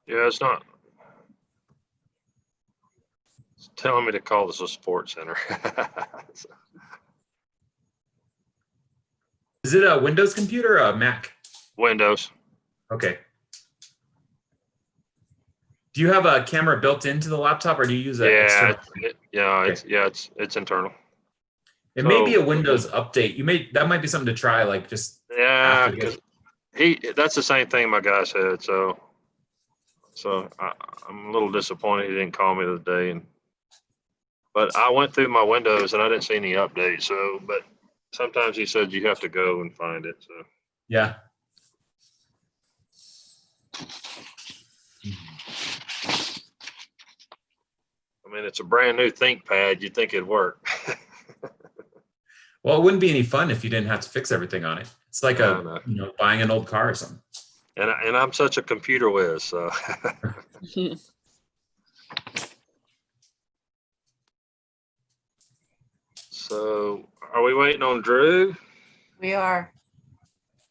Yeah, it's not. It's telling me to call this a sports center. Is it a Windows computer or a Mac? Windows. Okay. Do you have a camera built into the laptop, or do you use an external? It's internal. It may be a Windows update. That might be something to try, like just Yeah, after because that's the same thing my guy said. So I'm a little disappointed he didn't call me today. But I went through my Windows and I didn't see any updates. So, but sometimes he said you have to go and find it. So yeah. I mean, it's a brand new ThinkPad. You'd think it'd work. Well, it wouldn't be any fun if you didn't have to fix everything on it. It's like buying an old car or something. And I'm such a computer whiz. So. So are we waiting on Drew? We are.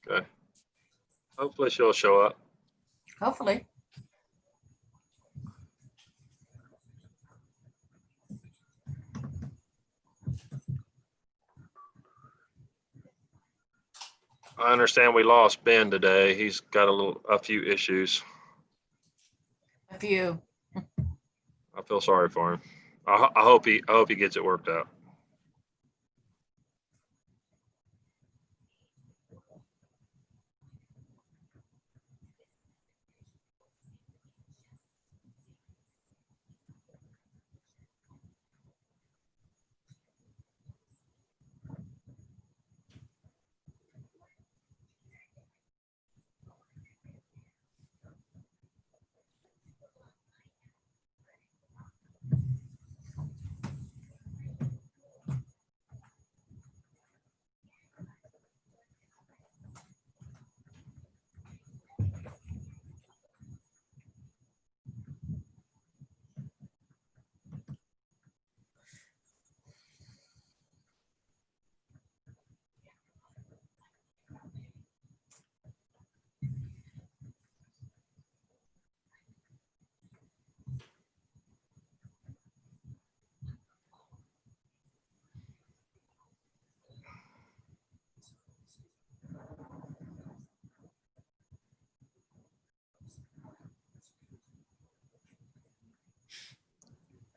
Okay. Hopefully she'll show up. Hopefully. I understand we lost Ben today. He's got a few issues. A few. I feel sorry for him. I hope he gets it worked out.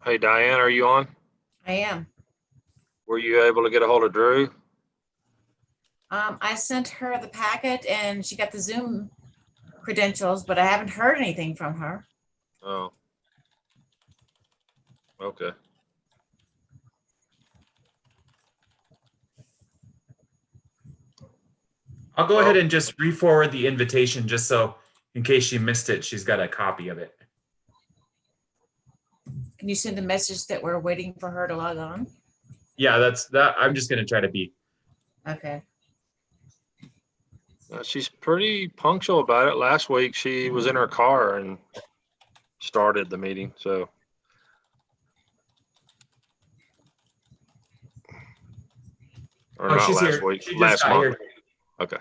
Hey, Diane, are you on? I am. Were you able to get a hold of Drew? I sent her the packet and she got the Zoom credentials, but I haven't heard anything from her. Oh. Okay. I'll go ahead and just re-forward the invitation just so in case she missed it, she's got a copy of it. Can you send a message that we're waiting for her to log on? Yeah, that's that. I'm just going to try to be. Okay. She's pretty punctual about it. Last week she was in her car and started the meeting. So. Or not she's last here. week, She just last got month. here. Okay.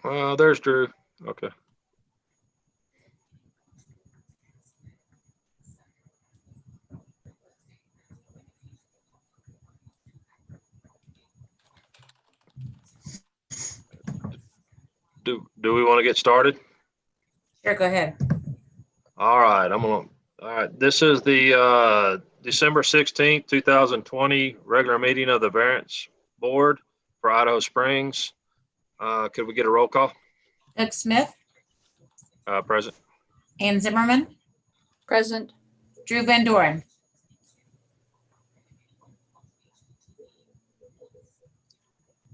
Well, there's Drew. Okay. Do we want to get started? Sure, go ahead. All right, all right. This is the December 16th, 2020 regular meeting of the Variance Board for Idaho Springs. Could we get a roll call? Doug Smith, Present. Ann Zimmerman, Present. Drew Van Doren.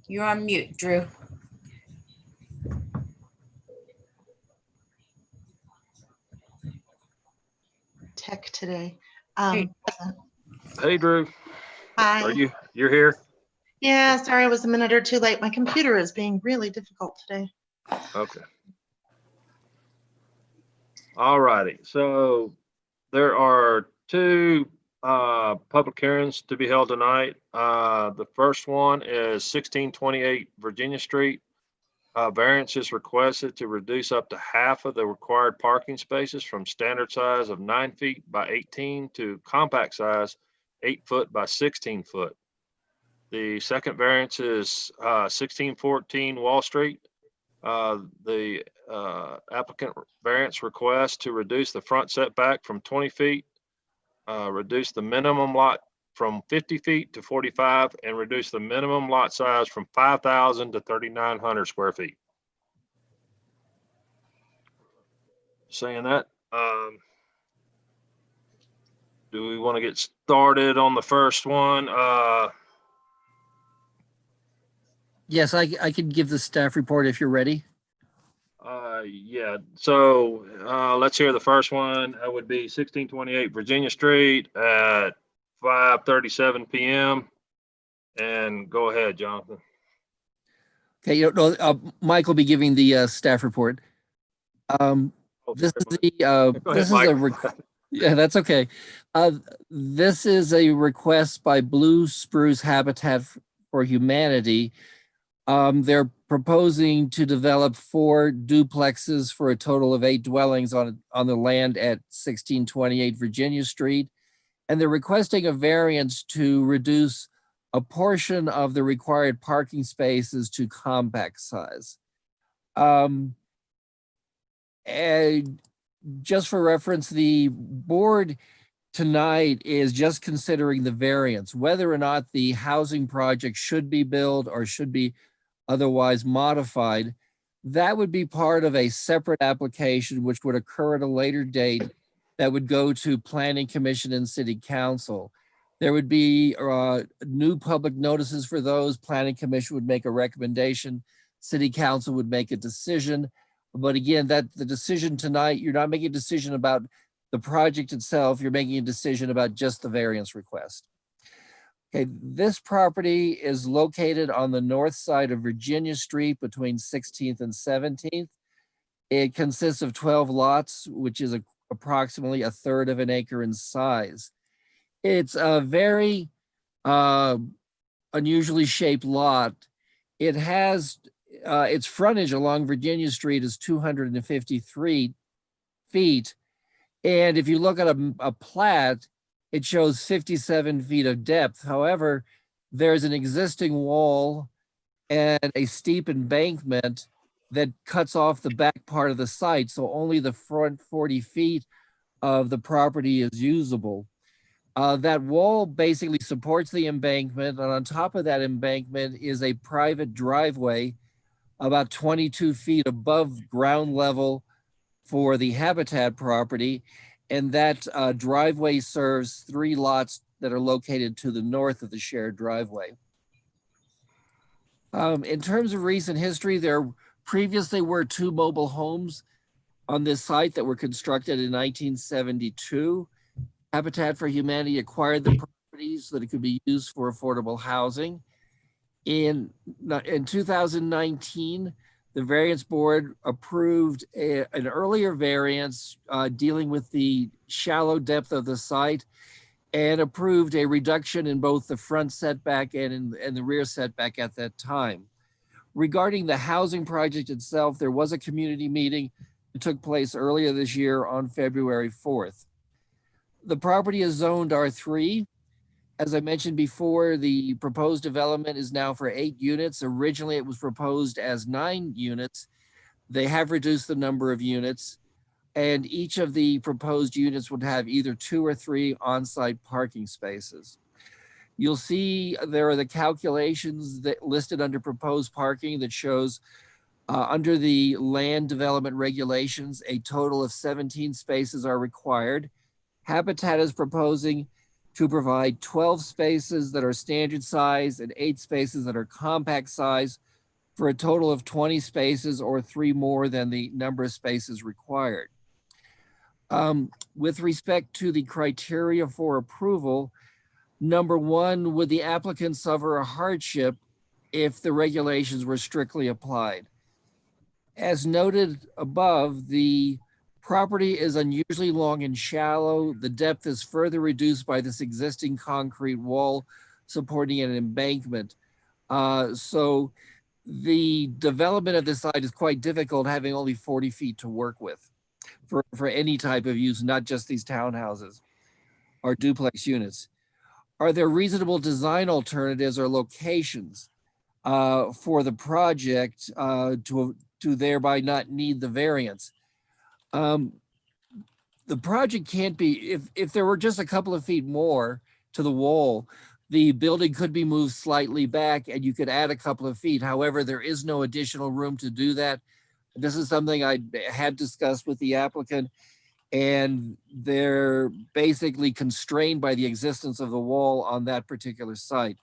You're on mute, Drew. Tech today. Hey, Drew. Hi. You're here? Yeah, sorry I was a minute or two late. My computer is being really difficult today. Okay. All righty. So there are two public hearings to be held tonight. The first one is 1628 Virginia Street. Variance is requested to reduce up to half of the required parking spaces from standard size of 9 feet by 18 to compact size 8 foot by 16 foot. The second variance is 1614 Wall Street. The applicant variance request to reduce the front setback from 20 feet, reduce the minimum lot from 50 feet to 45, and reduce the minimum lot size from 5,000 to 3,900 square feet. Saying that, do we want to get started on the first one? Yes, I can give the staff report if you're ready. Yeah, so let's hear the first one. That would be 1628 Virginia Street at 5:37 p.m. And go ahead, Jonathan. Okay, Mike will be giving the staff report. This is the Go ahead, this is Mike. yeah, that's okay. This is a request by Blue Spruce Habitat for Humanity. They're proposing to develop 4 duplexes for a total of 8 dwellings on the land at 1628 Virginia Street. And they're requesting a variance to reduce a portion of the required parking spaces to compact size. And just for reference, the board tonight is just considering the variance, whether or not the housing project should be built or should be otherwise modified. That would be part of a separate application, which would occur at a later date that would go to Planning Commission and City Council. There would be new public notices for those. Planning Commission would make a recommendation. City Council would make a decision. But again, that the decision tonight, you're not making a decision about the project itself. You're making a decision about just the variance request. Okay, this property is located on the north side of Virginia Street between 16th and 17th. It consists of 12 lots, which is approximately 1/3 of an acre in size. It's a very unusually shaped lot. It has its frontage along Virginia Street is 253 feet. And if you look at a plat, it shows 57 feet of depth. However, there's an existing wall and a steep embankment that cuts off the back part of the site. So only the front 40 feet of the property is usable. That wall basically supports the embankment. And on top of that embankment is a private driveway about 22 feet above ground level for the Habitat property. And that driveway serves 3 lots that are located to the north of the shared driveway. In terms of recent history, there previously were 2 mobile homes on this site that were constructed in 1972. Habitat for Humanity acquired the properties so that it could be used for affordable housing. In 2019, the variance board approved an earlier variance dealing with the shallow depth of the site and approved a reduction in both the front setback and the rear setback at that time. Regarding the housing project itself, there was a community meeting that took place earlier this year on February 4th. The property is zoned R3. As I mentioned before, the proposed development is now for 8 units. Originally, it was proposed as 9 units. They have reduced the number of units, and each of the proposed units would have either 2 or 3 on-site parking spaces. You'll see there are the calculations that listed under proposed parking that shows under the land development regulations, a total of 17 spaces are required. Habitat is proposing to provide 12 spaces that are standard size and 8 spaces that are compact size for a total of 20 spaces or 3 more than the number of spaces required. With respect to the criteria for approval, number 1, would the applicant suffer a hardship if the regulations were strictly applied? As noted above, the Property is unusually long and shallow. The depth is further reduced by this existing concrete wall supporting an embankment. So the development of this site is quite difficult, having only 40 feet to work with for any type of use, not just these townhouses or duplex units. Are there reasonable design alternatives or locations for the project to thereby not need the variance? The project can't be, if there were just a couple of feet more to the wall, the building could be moved slightly back and you could add a couple of feet. However, there is no additional room to do that. This is something I had discussed with the applicant, and they're basically constrained by the existence of the wall on that particular site.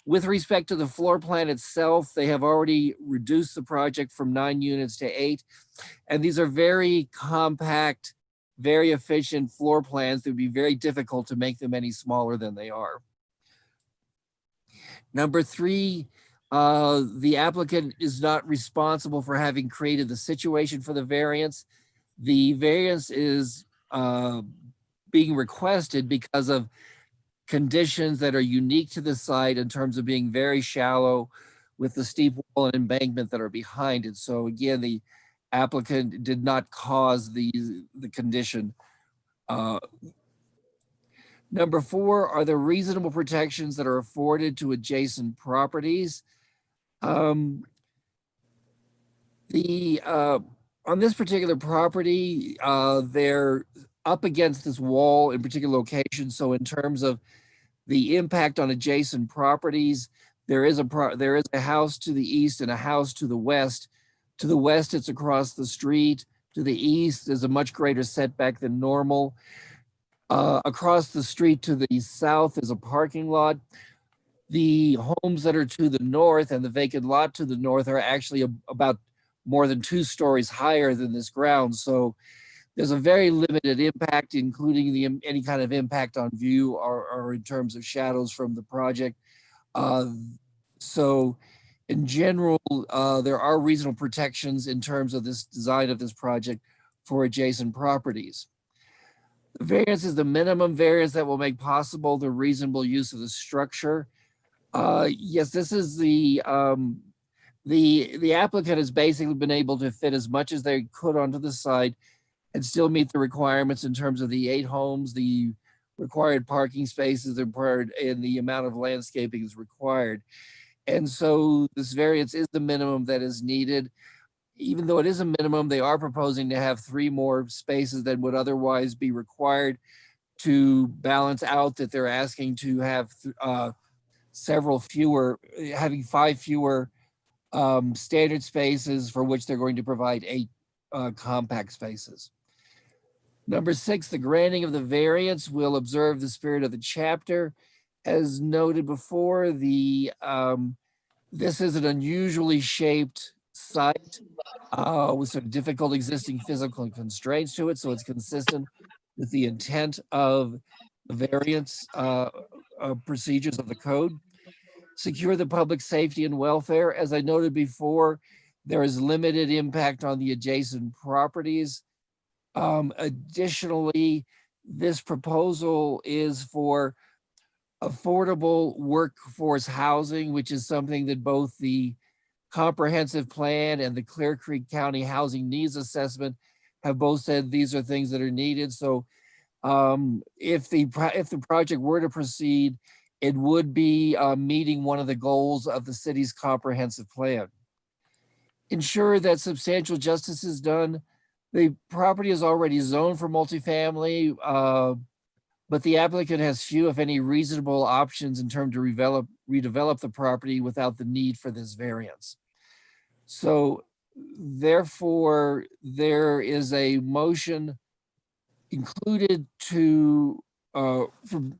With respect to the floor plan itself, they have already reduced the project from 9 units to 8. And these are very compact, very efficient floor plans. It would be very difficult to make them any smaller than they are. Number 3, the applicant is not responsible for having created the situation for the variance. The variance is being requested because of conditions that are unique to the site in terms of being very shallow with the steep wall and embankment that are behind it. So again, the applicant did not cause the condition. Number 4, are there reasonable protections that are afforded to adjacent properties? On this particular property, they're up against this wall in particular location. So in terms of the impact on adjacent properties, there is a house to the east and a house to the west. To the west, it's across the street. To the east, there's a much greater setback than normal. Across the street to the south is a parking lot. The homes that are to the north and the vacant lot to the north are actually about more than 2 stories higher than this ground. So there's a very limited impact, including any kind of impact on view or in terms of shadows from the project. So in general, there are reasonable protections in terms of this design of this project for adjacent properties. The variance is the minimum variance that will make possible the reasonable use of the structure. Yes, this is the applicant has basically been able to fit as much as they could onto the site and still meet the requirements in terms of the 8 homes, the required parking spaces required, and the amount of landscaping is required. And so this variance is the minimum that is needed. Even though it is a minimum, they are proposing to have 3 more spaces than would otherwise be required to balance out that they're asking to have having 5 fewer standard spaces for which they're going to provide 8 compact spaces. Number 6, the granting of the variance will observe the spirit of the chapter. As noted before, this is an unusually shaped site with some difficult existing physical constraints to it, so it's consistent with the intent of the variance procedures of the code. Secure the public safety and welfare. As I noted before, there is limited impact on the adjacent properties. Additionally, this proposal is for affordable workforce housing, which is something that both the comprehensive plan and the Clear Creek County Housing Needs Assessment have both said these are things that are needed. So if the project were to proceed, it would be meeting one of the goals of the city's comprehensive plan. Ensure that substantial justice is done. The property is already zoned for multifamily, but the applicant has few, if any, reasonable options in terms to redevelop the property without the need for this variance. So therefore, there is a motion included to, from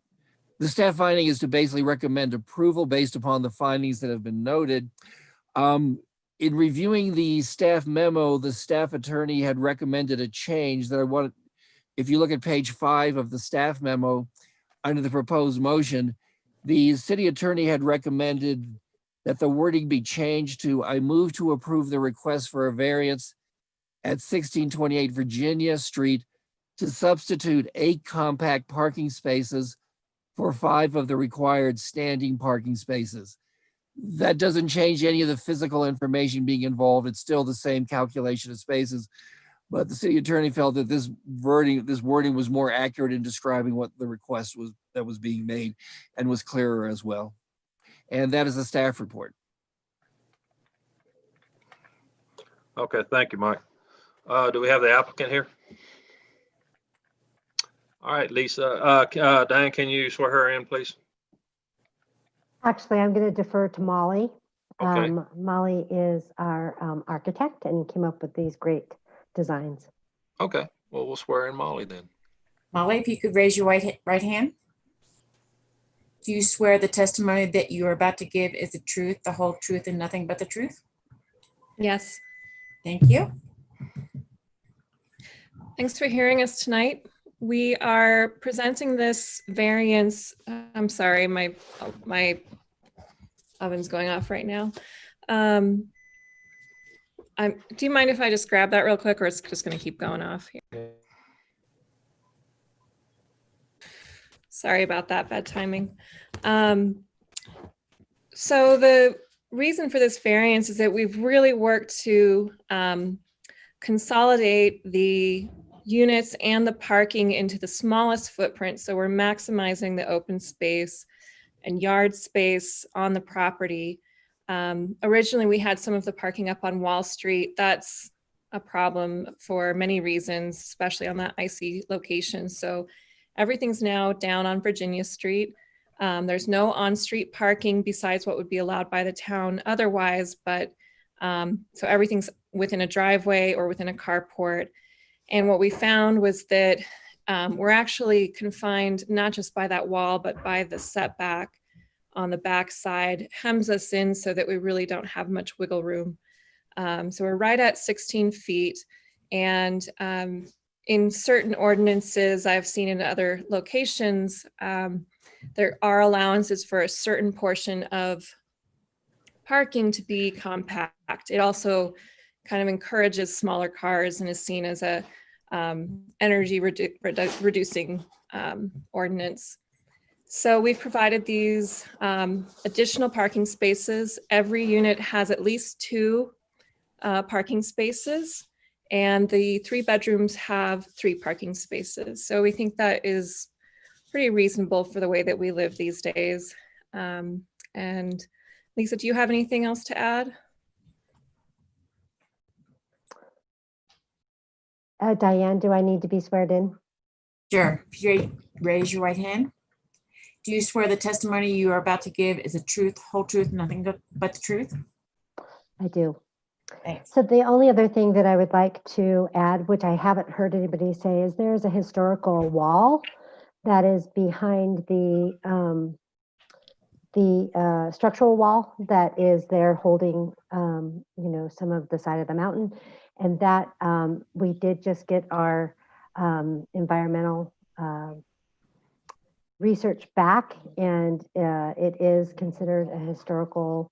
the staff finding is to basically recommend approval based upon the findings that have been noted. In reviewing the staff memo, the staff attorney had recommended a change that I want. If you look at page 5 of the staff memo, under the proposed motion, the city attorney had recommended that the wording be changed to, I move to approve the request for a variance at 1628 Virginia Street to substitute 8 compact parking spaces for 5 of the required standing parking spaces. That doesn't change any of the physical information being involved. It's still the same calculation of spaces. But the city attorney felt that this wording was more accurate in describing what the request was that was being made and was clearer as well. And that is a staff report. Okay, thank you, Mike. Do we have the applicant here? All right, Lisa, Diane, can you swear her in, please? Actually, I'm going to defer to Molly. Okay. Molly is our architect and came up with these great designs. Okay, well, we'll swear in Molly then. Molly, if you could raise your right hand. Do you swear the testimony that you are about to give is the truth, the whole truth, and nothing but the truth? Yes. Thank you. Thanks for hearing us tonight. We are presenting this variance. I'm sorry, my oven's going off right now. Do you mind if I just grab that real quick, or it's just going to keep going off here? Sorry about that, bad timing. So the reason for this variance is that we've really worked to consolidate the units and the parking into the smallest footprint. So we're maximizing the open space and yard space on the property. Originally, we had some of the parking up on Wall Street. That's a problem for many reasons, especially on that icy location. So everything's now down on Virginia Street. There's no on-street parking besides what would be allowed by the town otherwise, but so everything's within a driveway or within a carport. And what we found was that we're actually confined not just by that wall, but by the setback on the back side, hems us in so that we really don't have much wiggle room. So we're right at 16 feet. And in certain ordinances I've seen in other locations, there are allowances for a certain portion of parking to be compact. It also kind of encourages smaller cars and is seen as a energy reducing ordinance. So we've provided these additional parking spaces. Every unit has at least 2 parking spaces, and the 3 bedrooms have 3 parking spaces. So we think that is pretty reasonable for the way that we live these days. And Lisa, do you have anything else to add? Diane, do I need to be sweared in? Sure. If you raise your right hand. Do you swear the testimony you are about to give is the truth, whole truth, nothing but the truth? I do. Thanks. So the only other thing that I would like to add, which I haven't heard anybody say, is there's a historical wall that is behind the structural wall that is there holding, some of the side of the mountain. And that we did just get our environmental research back, and it is considered a historical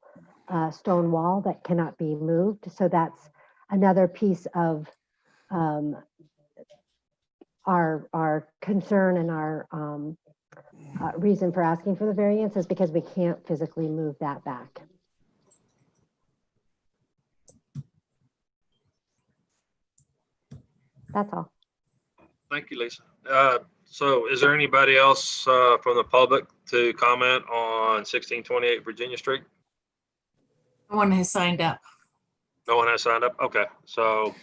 stone wall that cannot be moved. So that's another piece of our concern and our reason for asking for the variance is because we can't physically move that back. That's all. Thank you, Lisa. So is there anybody else from the public to comment on 1628 Virginia Street? No one has signed up. No one has signed up? Okay, so.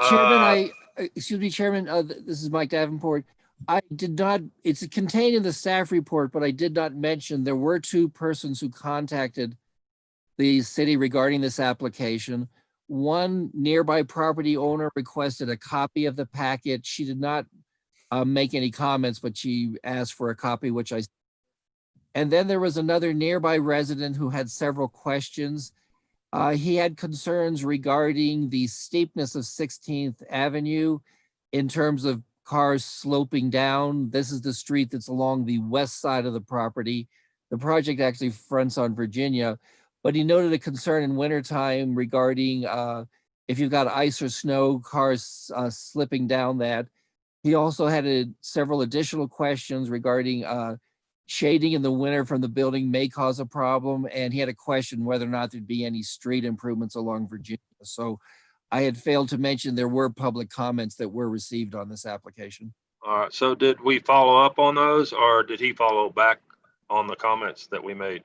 Chairman, excuse me, Chairman, this is Mike Davenport. I did not, it's contained in the staff report, but I did not mention there were 2 persons who contacted the city regarding this application. One nearby property owner requested a copy of the packet. She did not make any comments, but she asked for a copy, which I. And then there was another nearby resident who had several questions. He had concerns regarding the steepness of 16th Avenue in terms of cars sloping down. This is the street that's along the west side of the property. The project actually fronts on Virginia, but he noted a concern in wintertime regarding if you've got ice or snow, cars slipping down that. He also had several additional questions regarding shading in the winter from the building may cause a problem. And he had a question whether or not there'd be any street improvements along Virginia. So I had failed to mention there were public comments that were received on this application. All right, so did we follow up on those, or did he follow back on the comments that we made?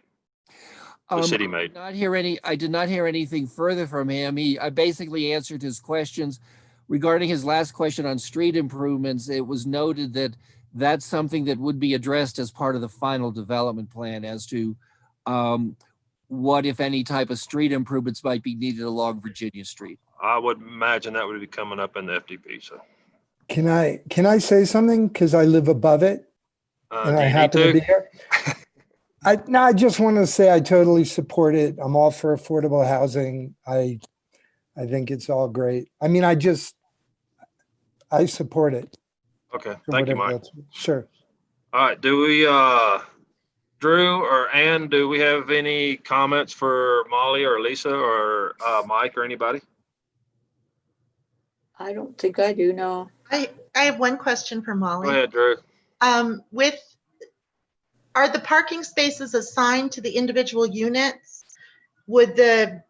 The city made. I did not hear anything further from him. I basically answered his questions. Regarding his last question on street improvements, it was noted that that's something that would be addressed as part of the final development plan as to what, if any, type of street improvements might be needed along Virginia Street. I would imagine that would be coming up in the FDP, so. Can I say something? Because I live above it and Do I you need happen to be to? here. I just want to say I totally support it. I'm all for affordable housing. I think it's all great. I mean, I support it. Okay, for thank you, whatever Mike. that's- Sure. All right, do we, Drew or Ann, do we have any comments for Molly or Lisa or Mike or anybody? I don't think I do, no. I have one question for Go Molly. ahead, Drew. Are the parking spaces assigned to the individual units? Would the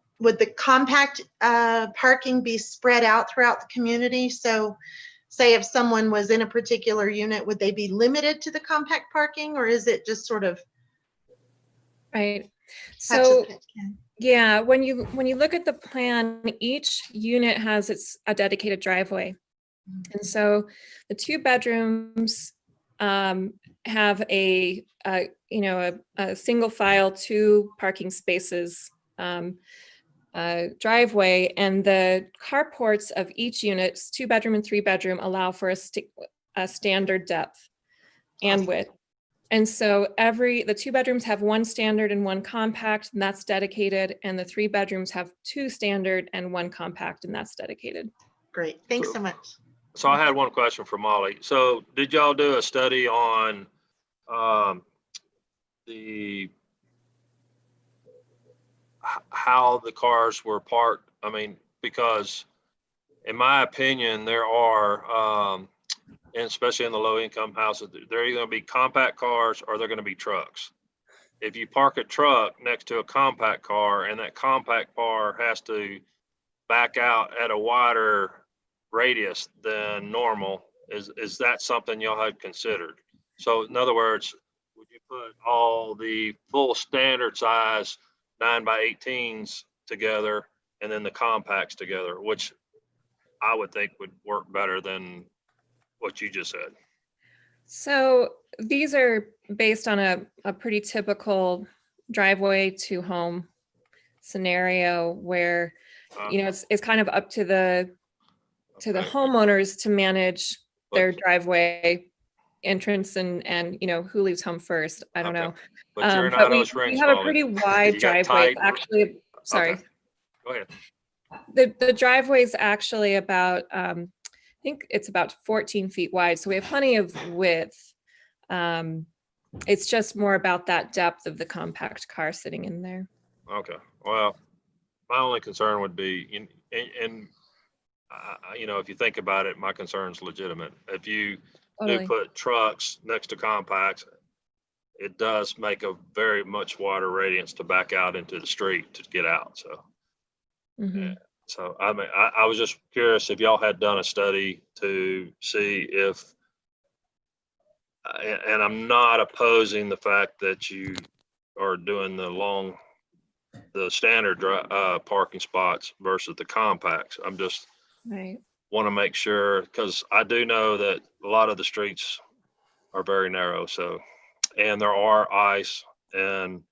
compact parking be spread out throughout the community? So say if someone was in a particular unit, would they be limited to the compact parking, or is it just sort of Right. touch as So it can? yeah, when you look at the plan, each unit has a dedicated driveway. And so the 2 bedrooms have a single file 2 parking spaces driveway, and the carports of each unit, 2 bedroom and 3 bedroom, allow for a standard depth and width. And so the 2 bedrooms have 1 standard and 1 compact, and that's dedicated. And the 3 bedrooms have 2 standard and 1 compact, and that's dedicated. Great, thanks so much. So I had one question for Molly. So did y'all do a study on how the cars were parked? I mean, because in my opinion, there are, and especially in the low income houses, they're either gonna be compact cars or they're gonna be trucks. If you park a truck next to a compact car and that compact car has to back out at a wider radius than normal, is that something y'all had considered? So in other words, would you put all the full standard size 9x18s together and then the compacts together, which I would think would work better than what you just said? So these are based on a pretty typical driveway to home scenario where, it's kind of up to the Okay. homeowners to manage But- their driveway entrance and who leaves home first. I don't Okay. know. But you're in But Idaho we Springs, have a Molly. pretty wide You got driveway. tight- Actually, sorry. Okay. Go ahead. The driveway is actually about, I think it's about 14 feet wide. So we have plenty of width. It's just more about that depth of the compact car sitting in there. Okay, well, my only concern would be, if you think about it, my concern's legitimate. If you Totally. do put trucks next to compacts, it does make a very much wider radius to back out into the street to get out, so. Mhm. So, I mean, I was just curious if y'all had done a study to see if, and I'm not opposing the fact that you are doing the standard parking spots versus the compacts. I'm just Right. want to make sure, because I do know that a lot of the streets are very narrow, so, and there are ice and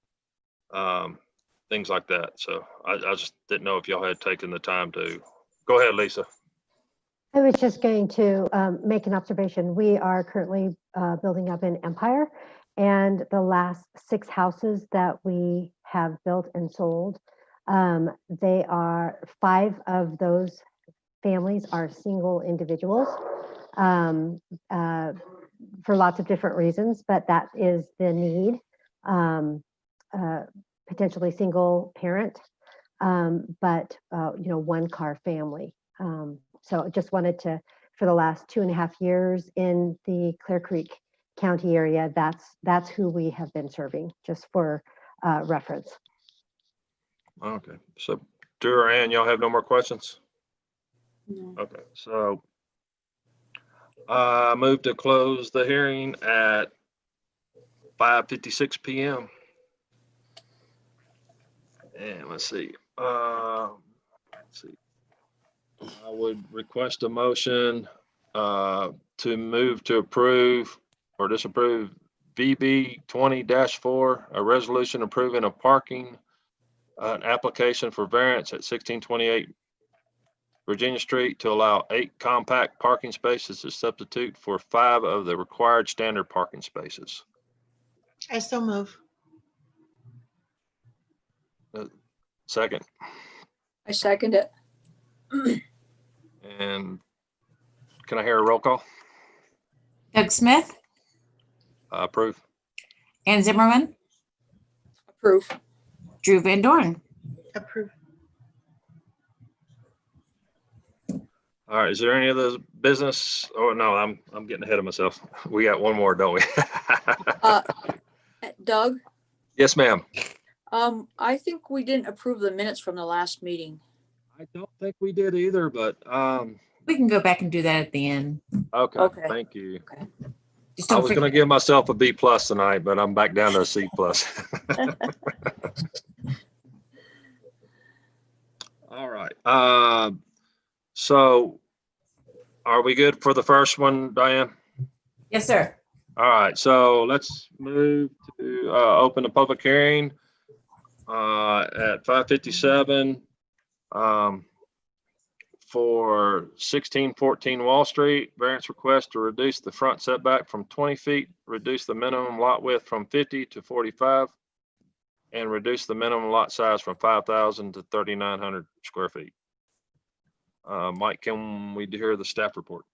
things like that. So I just didn't know if y'all had taken the time to. Go ahead, Lisa. I was just going to make an observation. We are currently building up in Empire, and the last 6 houses that we have built and sold, 5 of those families are single individuals for lots of different reasons, but that is the need. Potentially single parent but, one car family. So just wanted to, for the last 2.5 years in the Clear Creek County area, that's who we have been serving, just for reference. Okay, so Drew or Ann, y'all have no more questions? No. Okay, so I move to close the hearing at 5:56 PM. And let's see. I would request a motion to move to approve or disapprove VB 20-4, a resolution approving a parking, an application for variance at 1628 Virginia Street to allow 8 compact parking spaces to substitute for 5 of the required standard parking spaces. I so move. Second. I second it. And can I hear a roll call? Doug Smith, Approve. Ann Zimmerman, Approve. Drew Van Dorn. Approve. All right, is there any other business? Oh, no, I'm getting ahead of myself. We got one more, don't we? Doug, Yes, ma'am. I think we didn't approve the minutes from the last meeting. I don't think we did either, but We can go back and do that at the end. okay, Okay. thank you. Just I don't was gonna forget. give myself a B+ tonight, but I'm back down to a C+. All right. So are we good for the first one, Diane? Yes, sir. All right, so let's move to open the public hearing at 5:57 for 1614 Wall Street. Variance request to reduce the front setback from 20 feet, reduce the minimum lot width from 50 to 45, and reduce the minimum lot size from 5,000 to 3,900 square feet. Mike, can we hear the staff report?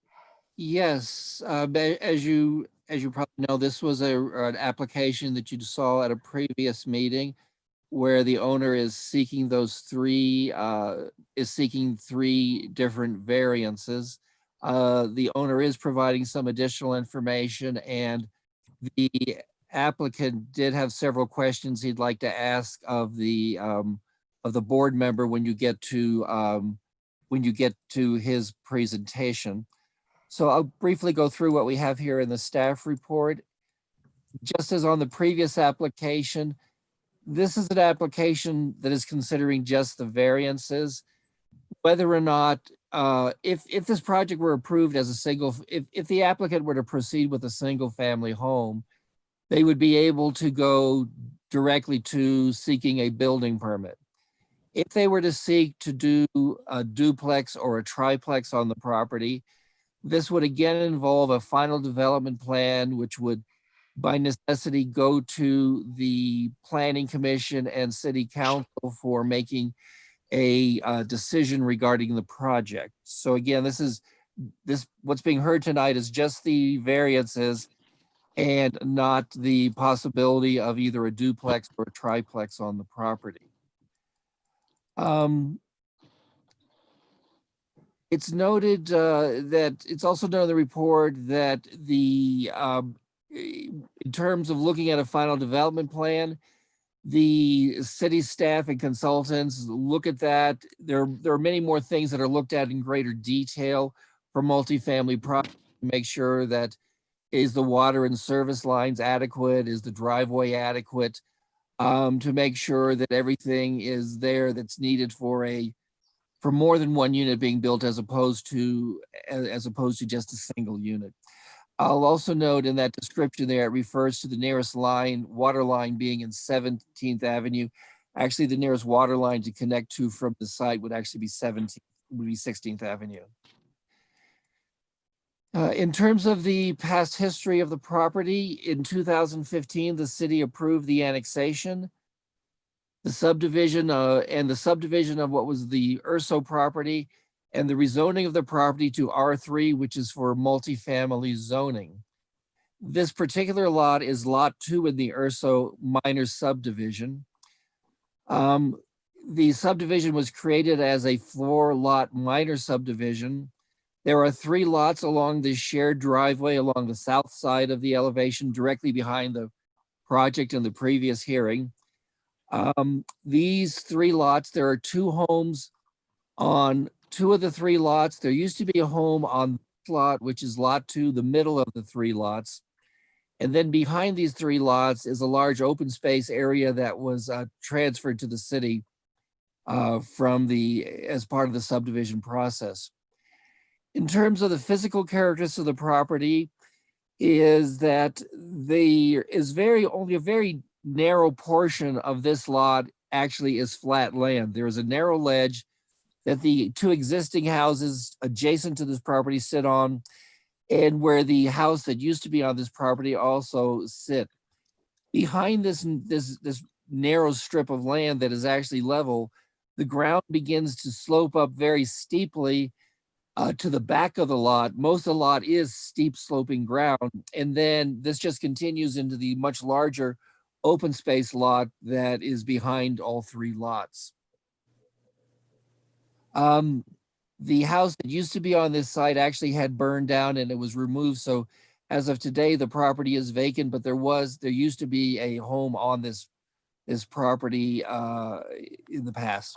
Yes, as you probably know, this was an application that you saw at a previous meeting where the owner is seeking three different variances. The owner is providing some additional information, and the applicant did have several questions he'd like to ask of the board member when you get to his presentation. So I'll briefly go through what we have here in the staff report. Just as on the previous application, this is an application that is considering just the variances. Whether or not, if this project were approved as a single, if the applicant were to proceed with a single family home, they would be able to go directly to seeking a building permit. If they were to seek to do a duplex or a triplex on the property, this would again involve a final development plan, which would by necessity go to the Planning Commission and City Council for making a decision regarding the project. So again, what's being heard tonight is just the variances and not the possibility of either a duplex or a triplex on the property. It's noted that it's also noted in the report that in terms of looking at a final development plan, the city staff and consultants look at that. There are many more things that are looked at in greater detail for multifamily projects to make sure that is the water and service lines adequate, is the driveway adequate, to make sure that everything is there that's needed for more than one unit being built as opposed to just a single unit. I'll also note in that description there, it refers to the nearest water line being in 17th Avenue. Actually, the nearest water line to connect to from the site would actually be 16th Avenue. In terms of the past history of the property, in 2015, the city approved the annexation. The subdivision of what was the Urso property and the rezoning of the property to R3, which is for multifamily zoning. This particular lot is lot 2 in the Urso minor subdivision. the subdivision was created as a 4-lot minor subdivision. There are 3 lots along the shared driveway along the south side of the elevation, directly behind the project in the previous hearing. These 3 lots, there are 2 homes on 2 of the 3 lots. There used to be a home on this lot, which is lot 2, the middle of the 3 lots. And then behind these 3 lots is a large open space area that was transferred to the city as part of the subdivision process. In terms of the physical characteristics of the property, is that there is only a very narrow portion of this lot actually is flat land. There is a narrow ledge that the 2 existing houses adjacent to this property sit on, and where the house that used to be on this property also sit. Behind this narrow strip of land that is actually level, the ground begins to slope up very steeply to the back of the lot. Most of the lot is steep sloping ground. And then this just continues into the much larger open space lot that is behind all 3 lots. The house that used to be on this site actually had burned down and it was removed. So as of today, the property is vacant, but there used to be a home on this property in the past.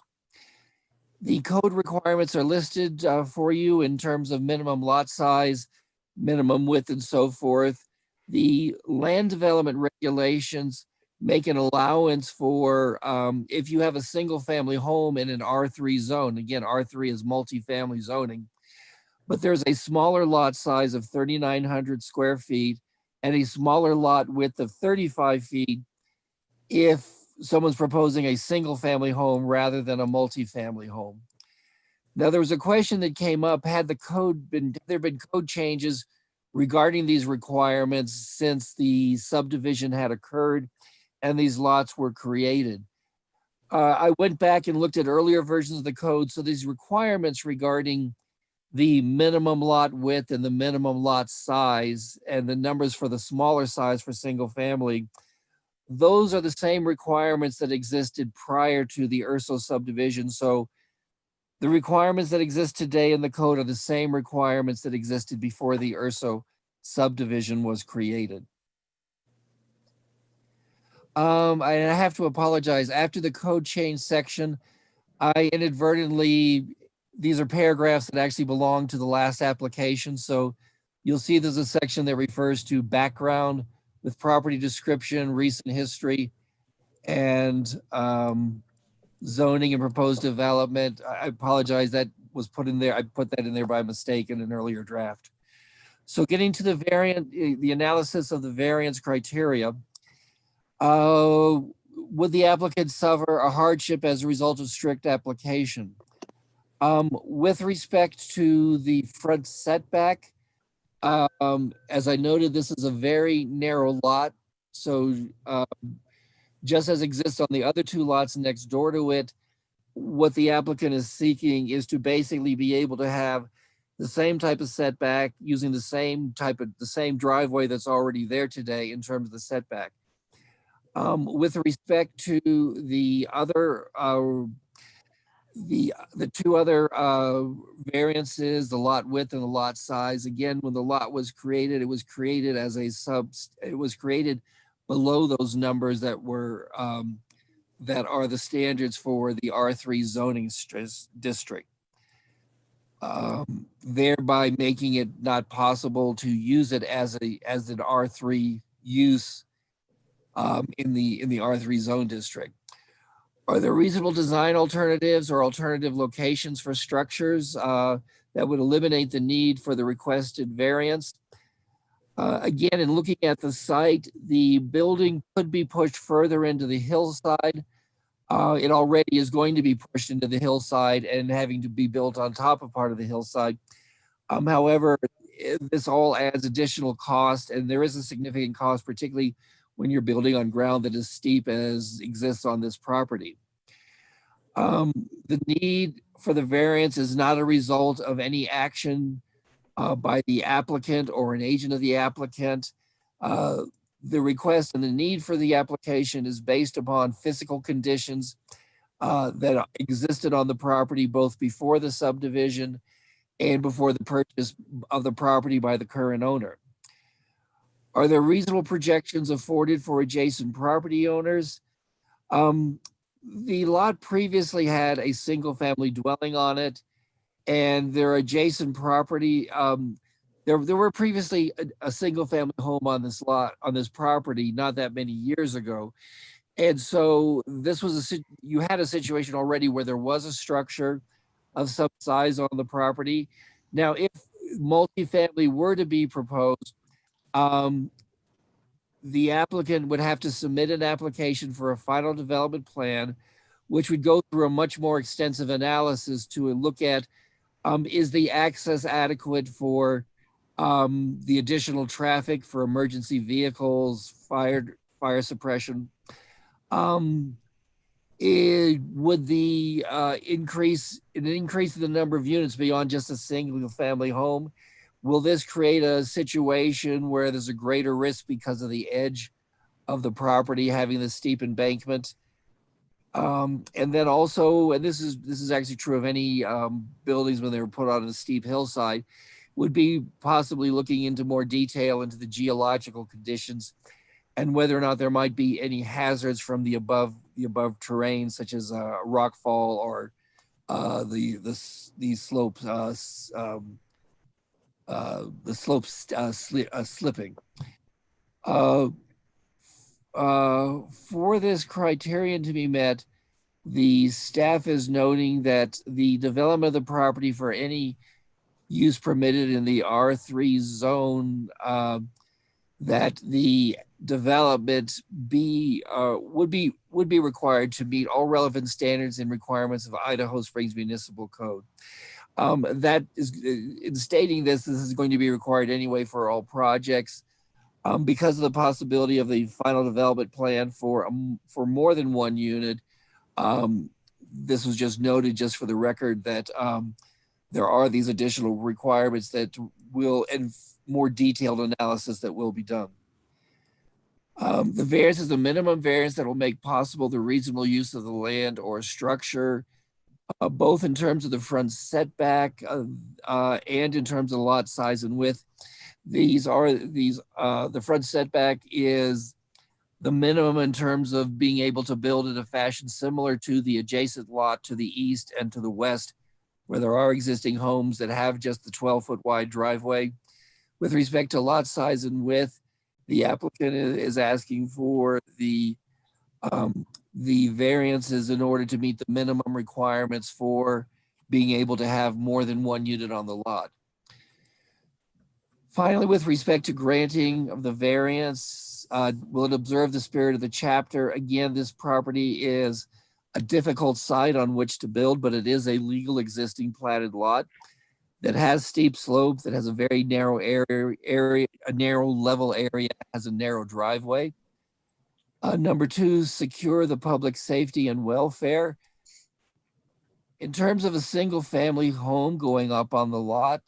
The code requirements are listed for you in terms of minimum lot size, minimum width, and so forth. The land development regulations make an allowance for if you have a single family home in an R3 zone. Again, R3 is multifamily zoning, but there's a smaller lot size of 3,900 square feet and a smaller lot width of 35 feet if someone's proposing a single family home rather than a multifamily home. Now, there was a question that came up, had there been code changes regarding these requirements since the subdivision had occurred and these lots were created? I went back and looked at earlier versions of the code. So these requirements regarding the minimum lot width and the minimum lot size and the numbers for the smaller size for single family, those are the same requirements that existed prior to the Urso subdivision. So the requirements that exist today in the code are the same requirements that existed before the Urso subdivision was created. I have to apologize. After the code change section, I inadvertently, these are paragraphs that actually belong to the last application. So you'll see there's a section that refers to background with property description, recent history, and zoning and proposed development. I apologize, that was put in there. I put that in there by mistake in an earlier draft. So getting to the analysis of the variance criteria, would the applicant suffer a hardship as a result of strict application? With respect to the front setback, as I noted, this is a very narrow lot. So just as exists on the other 2 lots next door to it, what the applicant is seeking is to basically be able to have the same type of setback using the same driveway that's already there today in terms of the setback. With respect to the other, the 2 other variances, the lot width and the lot size, again, when the lot was created, it was created as it was created below those numbers that were, that are the standards for the R3 zoning district. Thereby making it not possible to use it as an R3 use in the R3 zone district. Are there reasonable design alternatives or alternative locations for structures that would eliminate the need for the requested variance? Again, in looking at the site, the building could be pushed further into the hillside. It already is going to be pushed into the hillside and having to be built on top of part of the hillside. However, this all adds additional cost, and there is a significant cost, particularly when you're building on ground that is steep as exists on this property. The need for the variance is not a result of any action by the applicant or an agent of the applicant. The request and the need for the application is based upon physical conditions that existed on the property both before the subdivision and before the purchase of the property by the current owner. Are there reasonable projections afforded for adjacent property owners? The lot previously had a single-family dwelling on it, and their adjacent property, there were previously a single-family home on this lot, on this property, not that many years ago. And so this was you had a situation already where there was a structure of some size on the property. Now, if multifamily were to be proposed, the applicant would have to submit an application for a final development plan, which would go through a much more extensive analysis to look at, is the access adequate for the additional traffic for emergency vehicles, fire suppression? Would the increase in the number of units beyond just a single family home, will this create a situation where there's a greater risk because of the edge of the property having the steep embankment? And then also, and this is actually true of any buildings when they were put on a steep hillside, would be possibly looking into more detail into the geological conditions and whether or not there might be any hazards from the above terrain, such as rock fall or the slopes slipping. For this criterion to be met, the staff is noting that the development of the property for any use permitted in the R3 zone, that the development would be required to meet all relevant standards and requirements of Idaho Springs Municipal Code. That is, in stating this is going to be required anyway for all projects, because of the possibility of the final development plan for more than one unit. This was just noted just for the record that there are these additional requirements that will, and more detailed analysis that will be done. The variance is the minimum variance that will make possible the reasonable use of the land or structure, both in terms of the front setback and in terms of lot size and width. The front setback is the minimum in terms of being able to build in a fashion similar to the adjacent lot to the east and to the west, where there are existing homes that have just the 12-foot wide driveway. With respect to lot size and width, the applicant is asking for the variances in order to meet the minimum requirements for being able to have more than one unit on the lot. Finally, with respect to granting of the variance, will it observe the spirit of the chapter? Again, this property is a difficult site on which to build, but it is a legal existing platted lot that has steep slopes, that has a very narrow area, a narrow level area, has a narrow driveway. Number two, secure the public safety and welfare. In terms of a single family home going up on the lot,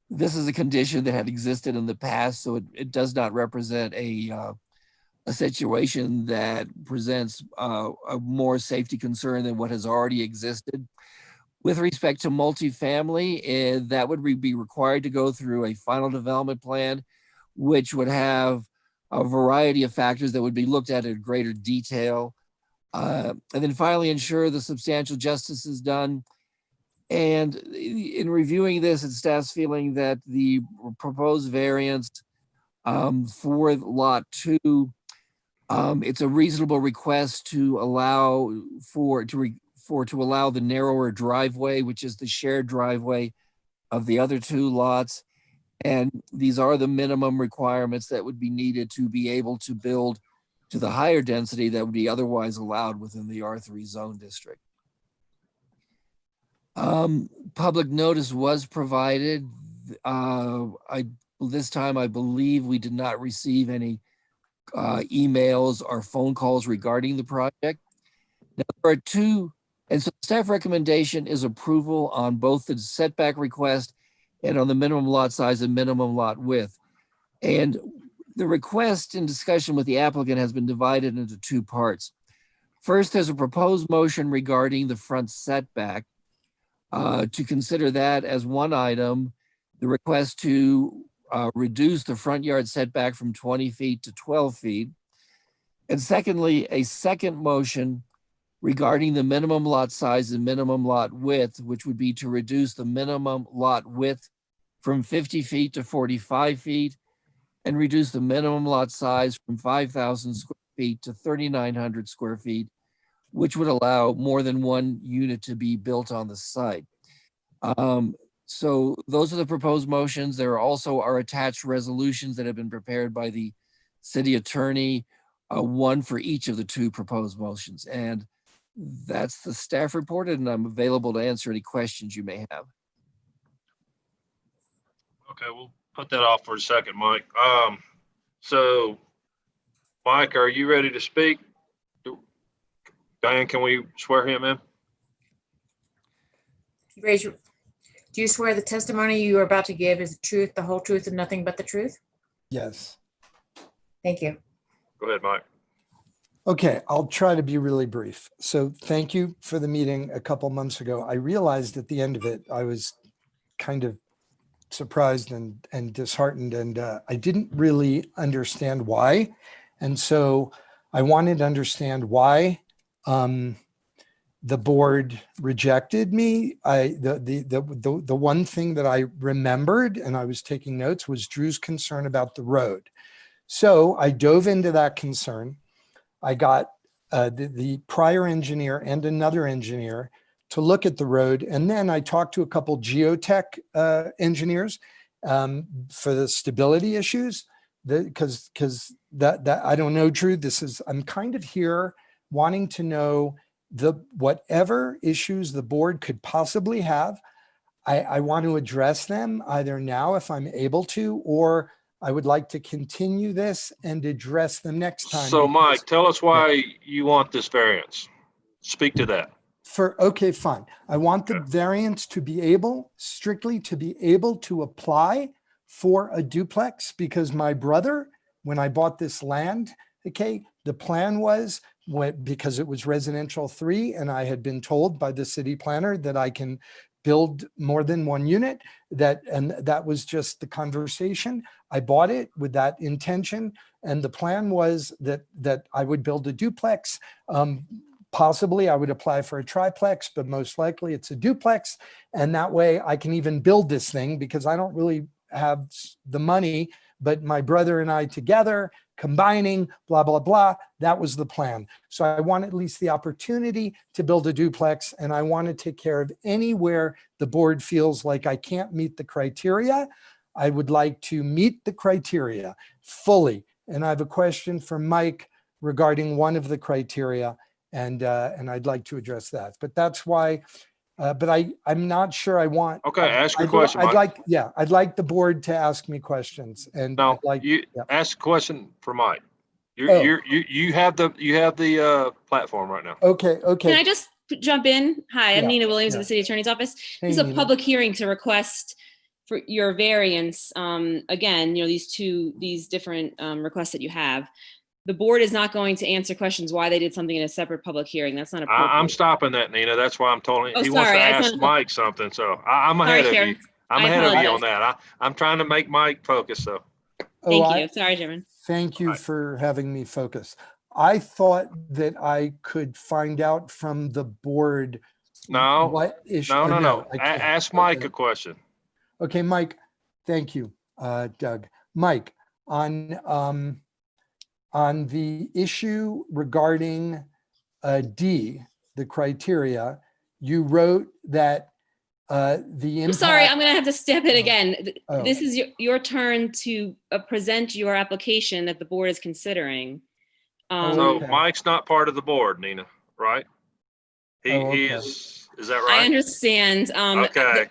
this is a condition that had existed in the past, so it does not represent a situation that presents a more safety concern than what has already existed. With respect to multifamily, that would be required to go through a final development plan, which would have a variety of factors that would be looked at in greater detail. And then finally, ensure the substantial justice is done. And in reviewing this, and staff's feeling that the proposed variance for lot 2, it's a reasonable request to allow to allow the narrower driveway, which is the shared driveway of the other 2 lots. And these are the minimum requirements that would be needed to be able to build to the higher density that would be otherwise allowed within the R3 zone district. Public notice was provided. This time, I believe we did not receive any emails or phone calls regarding the project. Now, there are 2, and so staff recommendation is approval on both the setback request and on the minimum lot size and minimum lot width. And the request in discussion with the applicant has been divided into 2 parts. First, there's a proposed motion regarding the front setback. To consider that as one item, the request to reduce the front yard setback from 20 feet to 12 feet. And secondly, a second motion regarding the minimum lot size and minimum lot width, which would be to reduce the minimum lot width from 50 feet to 45 feet and reduce the minimum lot size from 5,000 square feet to 3,900 square feet, which would allow more than one unit to be built on the site. So those are the proposed motions. There also are attached resolutions that have been prepared by the city attorney, one for each of the two proposed motions. And that's the staff report, and I'm available to answer any questions you may have. Okay, we'll put that off for a second, Mike. So Mike, are you ready to speak? Diane, can we swear him in? Do you swear the testimony you are about to give is the truth, the whole truth, and nothing but the truth? Yes. Thank you. Go ahead, Mike. Okay, I'll try to be really brief. So thank you for the meeting a couple months ago. I realized at the end of it, I was kind of surprised and disheartened, and I didn't really understand why. And so I wanted to understand why the board rejected me. The one thing that I remembered, and I was taking notes, was Drew's concern about the road. So I dove into that concern. I got the prior engineer and another engineer to look at the road. And then I talked to a couple geotech engineers for the stability issues, because that I don't know, Drew, I'm kind of here wanting to know whatever issues the board could possibly have. I want to address them either now if I'm able to, or I would like to continue this and address them next time. So Mike, because- tell us why you want this variance. Speak to that. Okay, fine. I want the variance to be strictly to apply for a duplex, because my brother, when I bought this land, okay, the plan was, because it was residential 3, and I had been told by the city planner that I can build more than one unit, and that was just the conversation. I bought it with that intention, and the plan was that I would build a duplex. Possibly I would apply for a triplex, but most likely it's a duplex. And that way I can even build this thing, because I don't really have the money, but my brother and I together, combining, blah, blah, blah, that was the plan. So I want at least the opportunity to build a duplex, and I want to take care of anywhere the board feels like I can't meet the criteria. I would like to meet the criteria fully. And I have a question for Mike regarding one of the criteria, and I'd like to address that. But that's why, but I'm not sure I want. Okay, ask your question, Mike. I'd like the board to ask me questions, and No, I'd like, ask a question for Mike. You have the platform right now. Okay. Can I just jump in? Hi, I'm Yeah, Nina Williams yeah. of the City Attorney's Office. Hey, This is a Nina. public hearing to request for your variance. Again, these different requests that you have. The board is not going to answer questions why they did something in a separate public hearing. That's not appropriate. I'm stopping that, Nina. That's why I'm telling Oh, he wants to sorry, I ask just wanted- Mike something. So I'm ahead of Chair. you. I'm I ahead of you apologize. on that. I'm trying to make Mike focus. So Thank you. Sorry, Chairman. Thank you Right. for having me focus. I thought that I could find out from the board. No, What issue? no. I can't. Ask Mike Okay. a question. Okay, Mike, thank you, Doug. Mike, on the issue regarding D, the criteria, you wrote that the I'm sorry, impact. I'm going to have to step in again. Oh. This is your turn to present your application that the board is considering. So Okay. Mike's not part of the board, Nina, right? He Okay. is that I right? understand. Okay.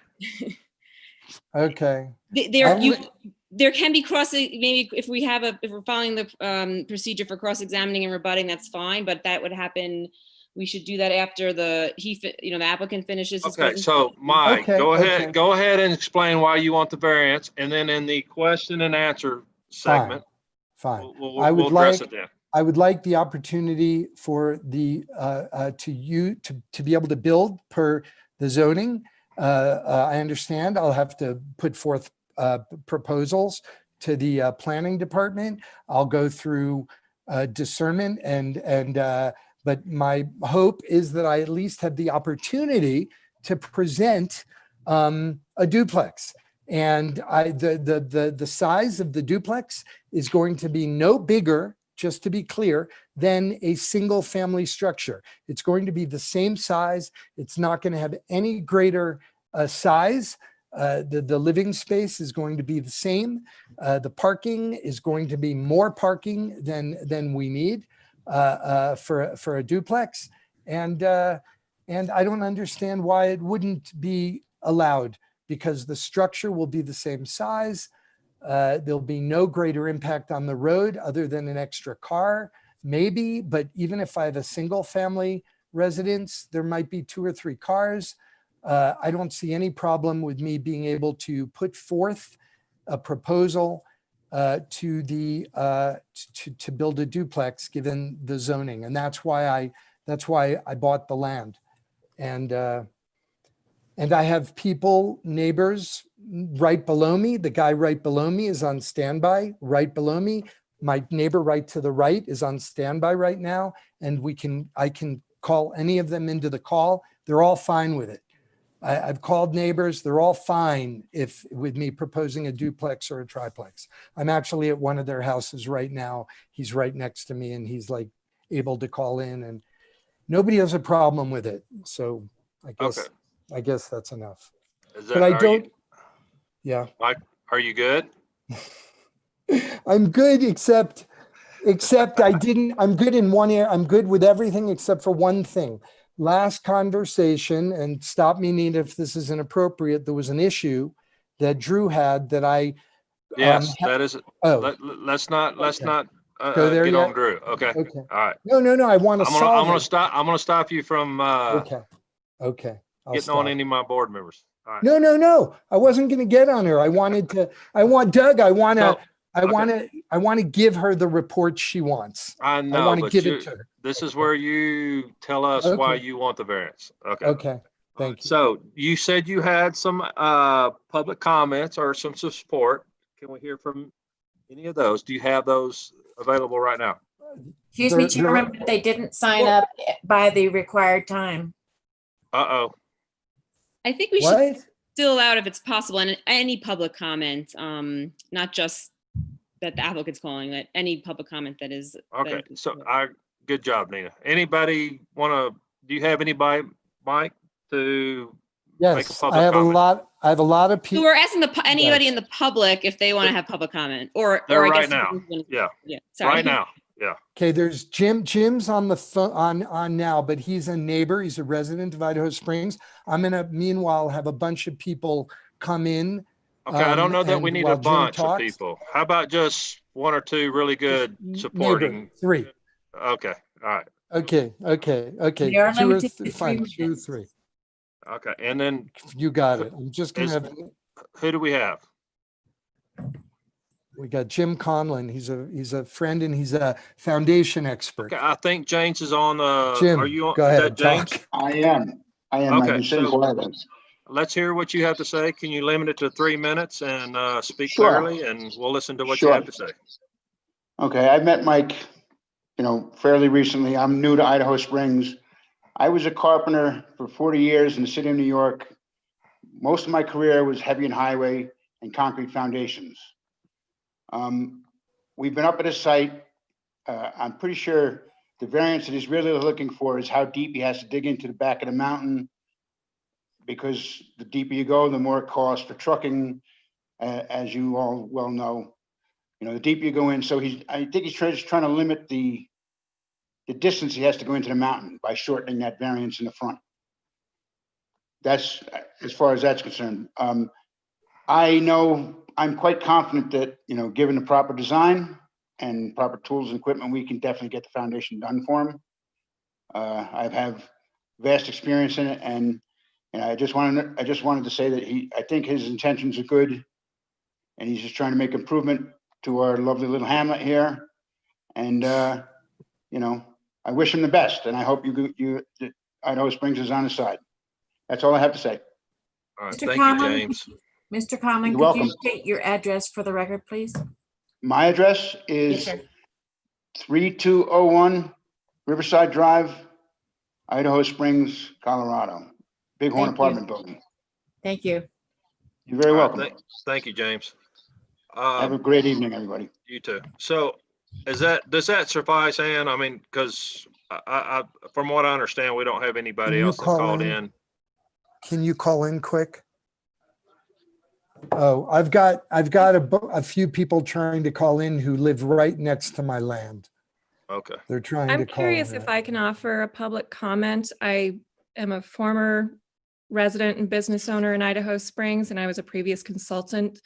Okay, There can be maybe if we're following the procedure for cross-examining and rebutting, that's fine, but that would happen. We should do that after the applicant finishes his Okay, so Mike, Okay, go ahead and explain why you want the variance, and then in the question and answer segment, fine. we'll I would address like- it then. I would like the opportunity for the, to be able to build per the zoning. I understand I'll have to put forth proposals to the planning department. I'll go through discernment but my hope is that I at least have the opportunity to present a duplex. And the size of the duplex is going to be no bigger, just to be clear, than a single family structure. It's going to be the same size. It's not going to have any greater size. The living space is going to be the same. The parking is going to be more parking than we need for a duplex. And I don't understand why it wouldn't be allowed, because the structure will be the same size. There'll be no greater impact on the road other than an extra car, maybe. But even if I have a single family residence, there might be 2 or 3 cars. I don't see any problem with me being able to put forth a proposal to build a duplex given the zoning, and that's why I bought the land. And I have people, neighbors right below me. The guy right below me is on standby right below me. My neighbor right to the right is on standby right now. And I can call any of them into the call. They're all fine with it. I've called neighbors. They're all fine with me proposing a duplex or a triplex. I'm actually at one of their houses right now. He's right next to me and he's like able to call in, and nobody has a problem with it. So I guess that's enough. But I don't. Yeah. Mike, are you good? I'm good, except I'm good in one area. I'm good with everything except for one thing. Last conversation, and stop me, Nina, if this is inappropriate. There was an issue that Drew had that I. Yes, that is. Oh, let's not go there get yet? on Drew. Okay. Okay. All right. No. I want to solve. I'm gonna stop you from Okay. I'll getting stop. on any of my board members. All right. No. I wasn't going to get on her. I want Doug. I want to give her the report she wants. I know. I want to give it to her. This is where you tell us why you want the variance. Okay. Okay. Thank you. So you said you had some public comments or some support. Can we hear from any of those? Do you have those available right now? Excuse me, Chairman, but they didn't sign up by the required time. Uh-oh. I think we should still allow it if it's possible, and any public comment, not just that the applicant's calling it, any public comment that is. Okay, so good job, Nina. Anybody do you have anybody, Mike, to make a public comment? I have a lot of people. So we're asking anybody in the public if they want to have public comment, or I right guess now. Yeah. Sorry. Right now. Yeah. Okay, there's Jim. Jim's on the phone on now, but he's a neighbor. He's a resident of Idaho Springs. I'm gonna meanwhile have a bunch of people come in. Okay, I don't know that we need a bunch of people. How about just 1 or 2 really good supporting? Neighbor, 3. Okay. All right. Okay. 2 or 3. Okay, and then you got it. I'm just gonna have. Who do we have? We got Jim Conlon. He's a friend and he's a foundation expert. Okay, I think James is on. Jim, are you on? Go ahead, is that James? talk. I am. Okay, so let's hear what you have to say. Can you limit it to 3 minutes and speak clearly, and we'll listen to what you have to say. Okay, I met Mike, fairly recently. I'm new to Idaho Springs. I was a carpenter for 40 years in the city of New York. Most of my career was heavy and highway and concrete foundations. We've been up at his site. I'm pretty sure the variance that he's really looking for is how deep he has to dig into the back of the mountain, because the deeper you go, the more it costs for trucking, as you all well know. The deeper you go in. So I think he's trying to limit the distance he has to go into the mountain by shortening that variance in the front. That's as far as that's concerned. I know I'm quite confident that, given the proper design and proper tools and equipment, we can definitely get the foundation done for him. I have vast experience in it, and I just wanted to say that I think his intentions are good, and he's just trying to make improvement to our lovely little hamlet here. And I wish him the best, and I hope Idaho Springs is on his side. That's all I have to say. All right, Mr. thank Conlon? you, James. Mr. Conlon, You're could you welcome. state your address for the record, please? My address Yes, is sir. 3201 Riverside Drive, Idaho Springs, Colorado. Bighorn Thank you. apartment building. Thank you. You're very All right, welcome. Thank you, James. Have a great evening, everybody. You too. So does that suffice, Ann? I mean, because I, from what I understand, we don't have anybody Can you else that call called in? in. Can you call in quick? Oh, I've got a few people trying to call in who live right next to my land. Okay. They're trying to I'm call curious in. if I can offer a public comment. I am a former resident and business owner in Idaho Springs, and I was a previous consultant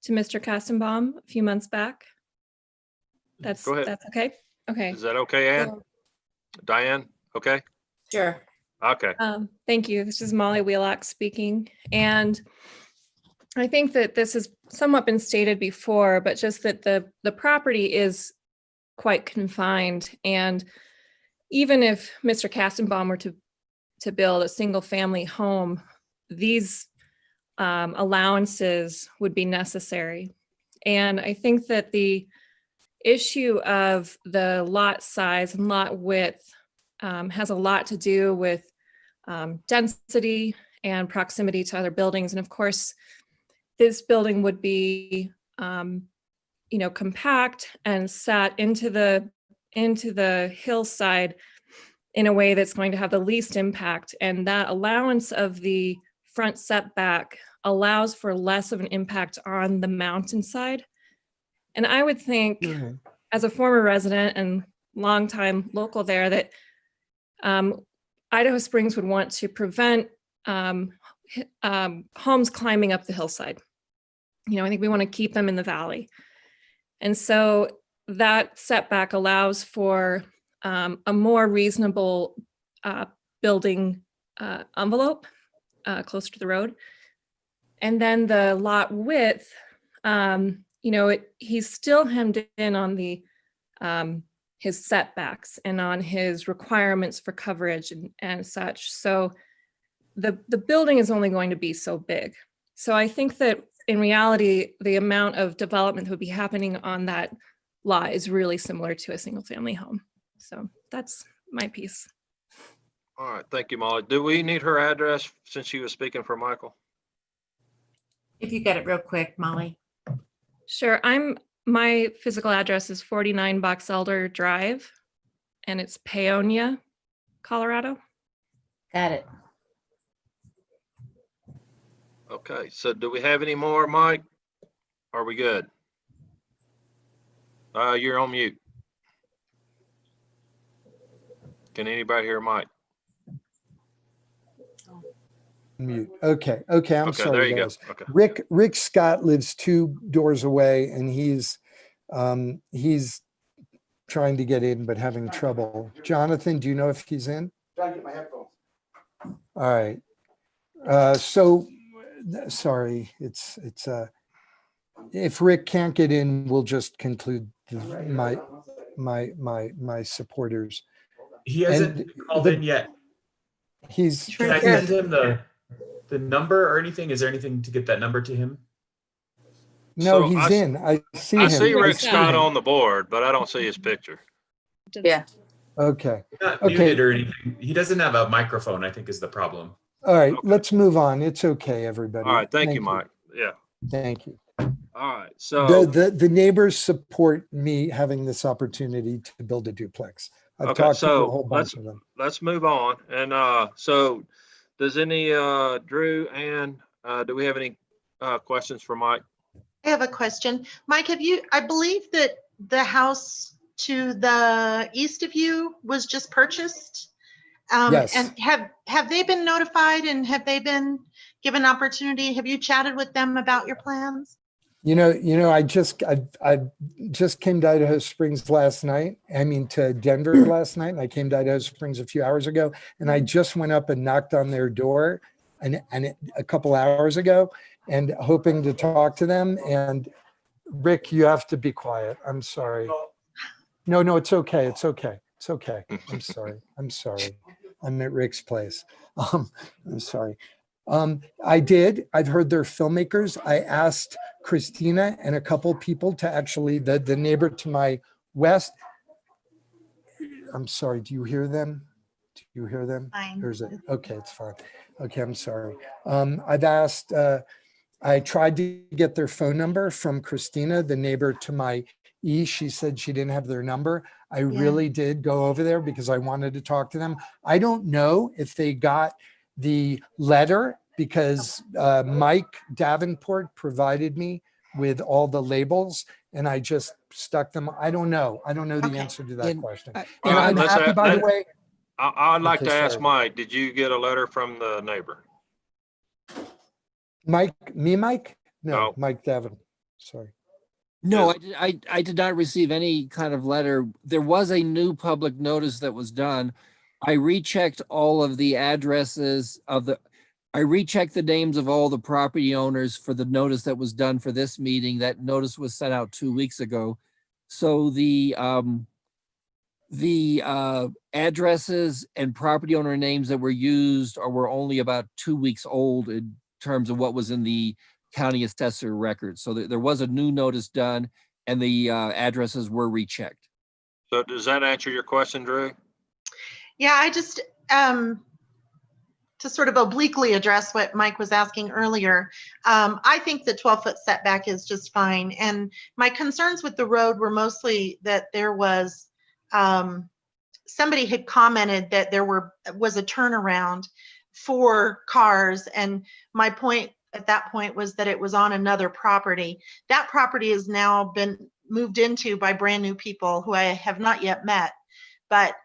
to Mr. Kastenbaum a few months back. Go ahead. That's okay? Okay. Is that okay, Ann? So- Diane? Okay. Sure. Okay. Thank you. This is Molly Wheelock speaking. And I think that this has somewhat been stated before, but just that the property is quite confined. And even if Mr. Kastenbaum were to build a single family home, these allowances would be necessary. And I think that the issue of the lot size and lot width has a lot to do with density and proximity to other buildings. And of course, this building would be, compact and set into the hillside in a way that's going to have the least impact. And that allowance of the front setback allows for less of an impact on the mountainside. And I would think, as a former resident and longtime local there, that Idaho Springs would want to prevent homes climbing up the hillside. I think we want to keep them in the valley. And so that setback allows for a more reasonable building envelope closer to the road. And then the lot width, he's still hemmed in on the his setbacks and on his requirements for coverage and such. So the building is only going to be so big. So I think that in reality, the amount of development that would be happening on that lot is really similar to a single family home. So that's my piece. All right. Thank you, Molly. Do we need her address since she was speaking for Michael? If you got it real quick, Molly. Sure. My physical address is 49 Box Elder Drive, and it's Paonia, Colorado. Got it. Okay. So do we have any more, Mike? Are we good? You're on mute. Can anybody hear Mike? Mute. Okay. I'm Okay, sorry, there you guys. go. Okay. Rick Scott lives 2 doors away, and he's trying to get in but having trouble. Jonathan, do you know if he's in? Trying to get my headphones. All right. Sorry. It's if Rick can't get in, we'll just conclude my supporters. He hasn't And called in yet. He's Can I send him the number or anything? Is there anything to get that number to him? no, So he's in. I see I him. see I Rick see Scott him. on the board, but I don't see his picture. Yeah. Okay. Not Okay. muted or anything. He doesn't have a microphone, I think is the problem. All right. Okay. Let's move on. It's okay, everybody. All right. Thank you, Mike. Yeah. Thank you. All right. So, The neighbors support me having this opportunity to build a duplex. I've okay, talked to a so whole bunch of them. let's move on. And so does any Drew and do we have any questions for Mike? I have a question. Mike, I believe that the house to the east of you was just purchased. Yes. And have they been notified and have they been given opportunity? Have you chatted with them about your plans? I just came to Idaho Springs last night. I mean, to Denver last night, and I came to Idaho Springs a few hours ago, and I just went up and knocked on their door and a couple hours ago and hoping to talk to them. And Rick, you have to be quiet. I'm sorry. No, it's okay. It's okay. It's okay. I'm sorry. I'm sorry. I'm at Rick's place. I'm sorry. I've heard they're filmmakers. I asked Christina and a couple people to actually, the neighbor to my west. I'm sorry. Do you hear them? Do you hear them? Fine. Or is it? Okay, it's fine. Okay, I'm sorry. I've asked, I tried to get their phone number from Christina, the neighbor to my east. She said she didn't have their number. I really did go over there because I wanted to talk to them. I don't know if they got the letter because Mike Davenport provided me with all the labels and I just stuck them. I don't know. I don't know the Okay. answer to that And- question. and And I'm let's happy, add- by the let- way. I'd like Okay, to ask sorry. Mike, did you get a letter from the neighbor? Mike? No, No. Mike Davenport. Sorry. No, I did not receive any kind of letter. There was a new public notice that was done. I rechecked all of the addresses I rechecked the names of all the property owners for the notice that was done for this meeting. That notice was sent out 2 weeks ago. So the addresses and property owner names that were used were only about 2 weeks old in terms of what was in the county assessor record. So there was a new notice done and the addresses were rechecked. So does that answer your question, Drew? Yeah, I just, to sort of obliquely address what Mike was asking earlier, I think the 12-foot setback is just fine. And my concerns with the road were mostly that there was, somebody had commented that there was a turnaround for cars. And my point at that point was that it was on another property. That property has now been moved into by brand new people who I have not yet met. But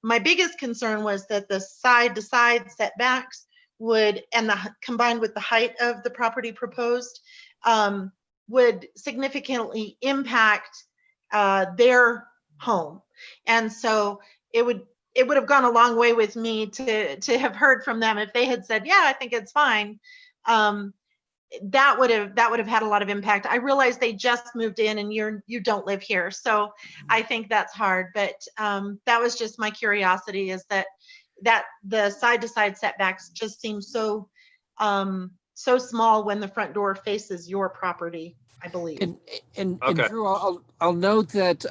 my biggest concern was that the side to side setbacks would, and combined with the height of the property proposed, would significantly impact their home. And so it would have gone a long way with me to have heard from them. If they had said, yeah, I think it's fine, that would have had a lot of impact. I realize they just moved in and you don't live here, so I think that's hard. But that was just my curiosity, is that the side to side setbacks just seem so so small when the front door faces your property, I believe. And Okay. Drew, I'll note that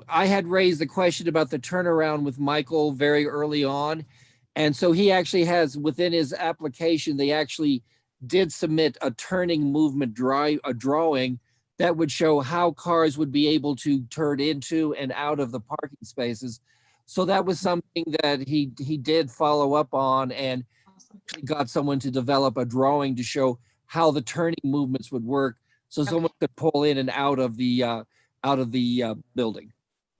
I had raised the question about the turnaround with Michael very early on. And so he actually has, within his application, they actually did submit a turning movement drawing that would show how cars would be able to turn into and out of the parking spaces. So that was something that he did follow up on and got someone to develop a drawing to show how the turning movements would work, so someone could pull in and out of the building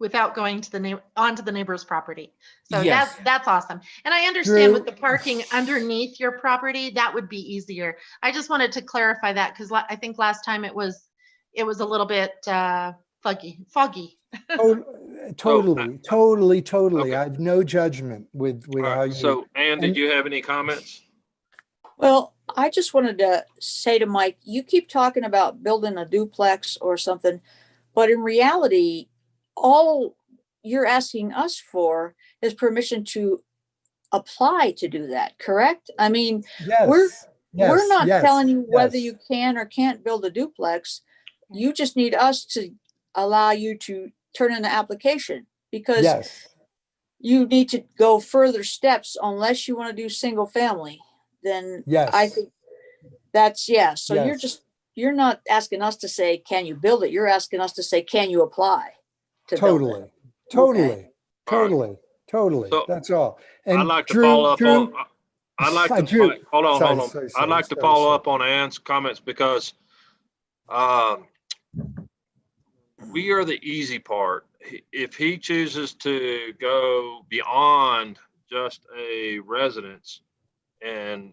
Without going to onto the neighbor's property. So Yes. that's awesome. And I understand Drew- with the parking underneath your property, that would be easier. I just wanted to clarify that because I think last time it was a little bit foggy. Totally. Okay. I have no judgment with All how right. you. So, Ann, did and- you have any comments? Well, I just wanted to say to Mike, you keep talking about building a duplex or something, but in reality, all you're asking us for is permission to apply to do that, correct? I mean, we're not telling you whether you can or can't build a duplex. You just need us to allow you to turn in the application, because Yes, you need to go further steps unless you want to do single family. Then yes. I think that's, yeah. So Yes. you're not asking us to say, can you build it? You're asking us to say, can you apply to build it? Totally. So, That's all. I'd And like to Drew, follow up Drew, on, I'd like to, Drew, hold on. sorry, I'd like to sorry, follow sorry. up on Ann's comments because we are the easy part. If he chooses to go beyond just a residence and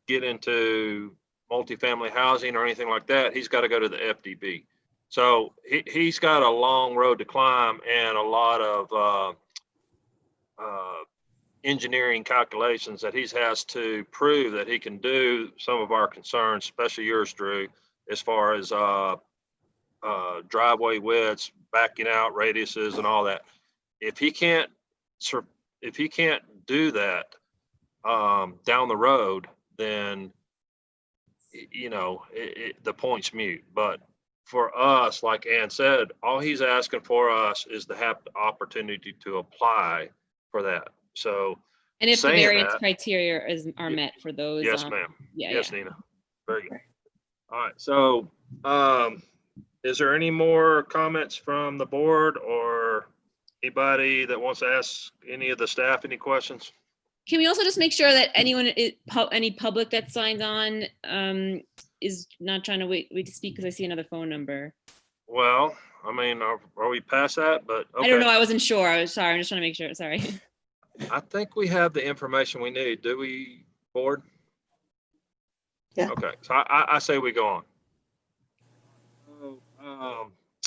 get into multifamily housing or anything like that, he's got to go to the FDB. So he's got a long road to climb and a lot of engineering calculations that he has to prove that he can do some of our concerns, especially yours, Drew, as far as driveway widths, backing out radiuses and all that. if he can't, if he can't do that down the road, then you know, the point's mute. But for us, like Ann said, all he's asking for us is to have the opportunity to apply for that. So And if the saying variance that- criteria are met for those. yes, ma'am. Yeah, Yes, yeah. Nina. Very good. All right. So is there any more comments from the board or anybody that wants to ask any of the staff any questions? Can we also just make sure that anyone, any public that signed on is not trying to wait to speak because I see another phone number. Well, I mean, are we past that? But okay. I don't know. I wasn't sure. I was sorry. I'm just trying to make sure. Sorry. I think we have the information we need. Do we, board? Yeah. Okay, so I say we go on.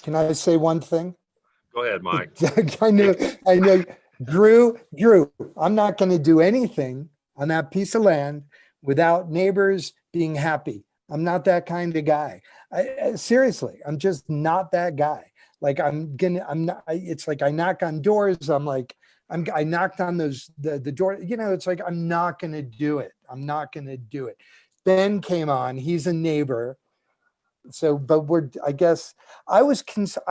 Can I say one thing? Go ahead, Mike. I know, Drew, I'm not going to do anything on that piece of land without neighbors being happy. I'm not that kind of guy. Seriously, I'm just not that guy. Like it's like I knock on doors. I knocked on the door, you know, it's like, I'm not going to do it. I'm not going to do it. Ben came on, he's a neighbor. So, but I guess I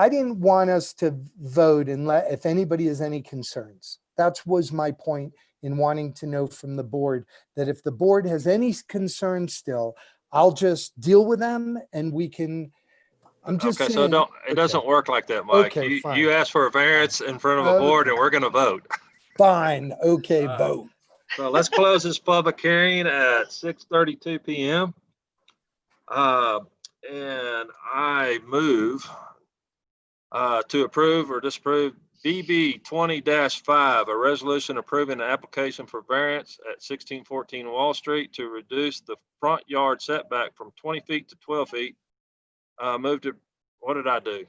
didn't want us to vote and if anybody has any concerns. That was my point in wanting to know from the board, that if the board has any concerns still, I'll just deal with them and we can, I'm just Okay, saying. so it doesn't work like that, Mike. Okay, fine. You asked for a variance in front of a board and we're gonna vote. Fine, okay, vote. So let's close this public hearing at 6:32 PM. And I move to approve or disapprove BB 20-5, a resolution approving an application for variance at 1614 Wall Street to reduce the front yard setback from 20 feet to 12 feet. Move to, what did I do?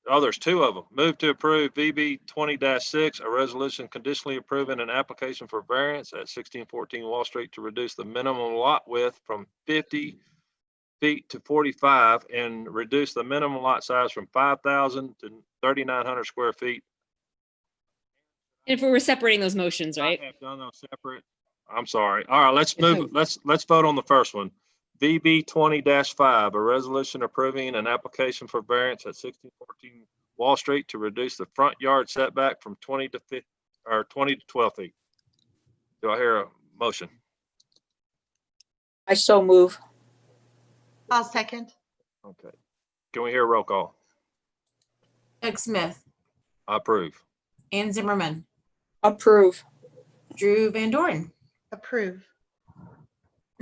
Oh, there's two of them. Move to approve VB 20-6, a resolution conditionally approving an application for variance at 1614 Wall Street to reduce the minimum lot width from 50 feet to 45 and reduce the minimum lot size from 5,000 to 3,900 square feet. And if we were separating those motions, right? I have done those separate. I'm sorry. All right, let's move. Let's vote on the first one. VB 20-5, a resolution approving an application for variance at 1614 Wall Street to reduce the front yard setback from 20 to 12 feet. Do I hear a motion? I so move. I'll second. Okay. Can we hear a roll call? Doug Smith, I approve. Ann Zimmerman, Approve. Drew Van Dorn, Approve.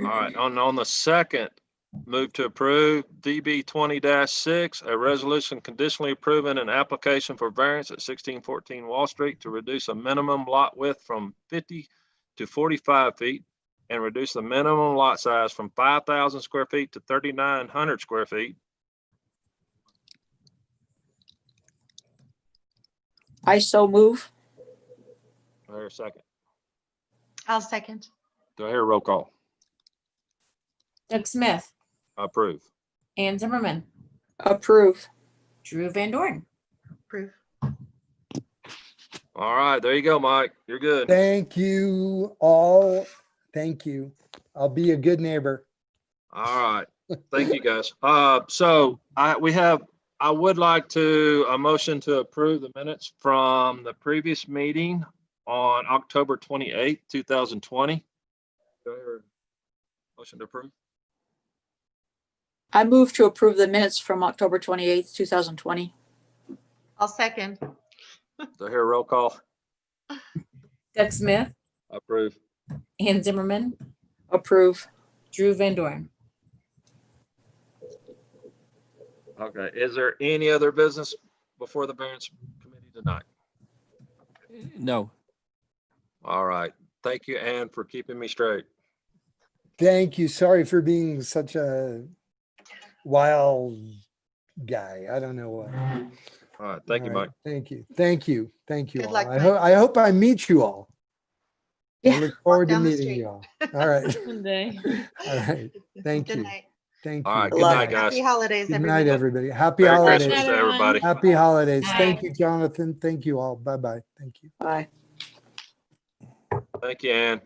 All right, on the second, move to approve DB 20-6, a resolution conditionally approving an application for variance at 1614 Wall Street to reduce a minimum lot width from 50 to 45 feet and reduce the minimum lot size from 5,000 square feet to 3,900 square feet. I so move. Do I hear a second? I'll second. Do I hear a roll call? Doug Smith, I approve. Ann Zimmerman, Approve. Drew Van Dorn. Approve. All right, there you go, Mike. You're good. Thank you all. Thank you. I'll be a good neighbor. All right. Thank you, guys. So I would like a motion to approve the minutes from the previous meeting on October 28th, 2020. Do I hear a motion to approve? I move to approve the minutes from October 28th, 2020. I'll second. Do I hear a roll call? Doug Smith, I approve. Ann Zimmerman, Approve. Drew Van Dorn. Okay. Is there any other business before the variance committee tonight? No. All right. Thank you, Ann, for keeping me straight. Thank you. Sorry for being such a wild guy. I don't know what. All right. Thank you, All right. Mike. Thank you. Thank you. Thank you Good all. luck, I Mike. hope I meet you all. I Yeah. look forward to down the meeting street. you all. All right. One day. All right. Thank Good you. night. Thank All right, you. good Good luck. night, guys. Happy holidays, Good night, everybody. everybody. Happy Merry holidays. Christmas to everybody. Happy holidays. Bye. Thank you, Jonathan. Thank you all. Bye-bye. Thank you. Bye. Thank you, Ann.